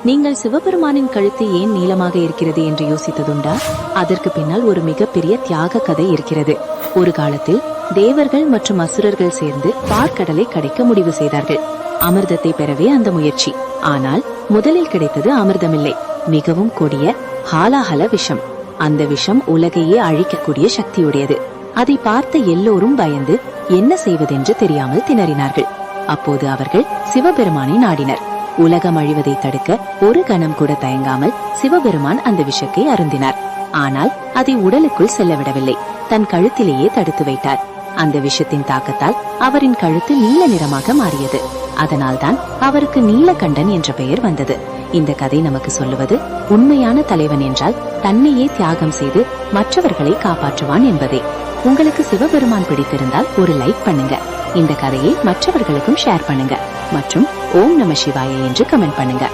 நீங்கள் சிவபெருமானின் கழுத்து ஏன் நீளமாக இருக்கிறது என்று யோசித்ததுண்டா? அதற்கு பின்னால் ஒரு மிகப்பெரிய தியாக கதை இருக்கிறது. ஒரு காலத்தில் தேவர்கள் மற்றும் அசுரர்கள் சேர்ந்து பார்க்கடலை கடைக்க முடிவு செய்தார்கள். அமிர்தத்தை பெறவே அந்த முயற்சி. ஆனால் முதலில் கிடைத்தது அமிர்தமில்லை, மிகவும் கொடிய ஹாலாஹல விஷம். அந்த விஷம் உலகையே அழிக்கக்கூடிய சக்தியுடையது. அதை பார்த்த எல்லோரும் பயந்து என்ன செய்வதென்று தெரியாமல் திணறினார்கள். அப்போது அவர்கள் சிவபெருமானை நாடினர். உலகம் அழிவதை தடுக்க ஒரு கணம் கூட தயங்காமல் சிவபெருமான் அந்த விஷத்தை அருந்தினார். ஆனால் அதை உடலுக்குள் செல்லவிடவில்லை, தன் கழுத்திலேயே தடுத்து வைத்தார். அந்த விஷத்தின் தாக்கத்தால் அவரின் கழுத்து நீல நிறமாக மாறியது. அதனால்தான் அவருக்கு நீலகண்டன் என்ற பெயர் வந்தது. இந்த கதை நமக்கு சொல்லுவது, உண்மையான தலைவன் என்றால் தன்னையே தியாகம் செய்து மற்றவர்களை காப்பாற்றுவான் என்பதே. உங்களுக்கு சிவபெருமான் பிடித்திருந்தால் ஒரு லைக் பண்ணுங்க, இந்த கதையை மற்றவர்களுக்கும் ஷேர் பண்ணுங்க மற்றும் ஓம் நம சிவாய என்று கமெண்ட் பண்ணுங்க.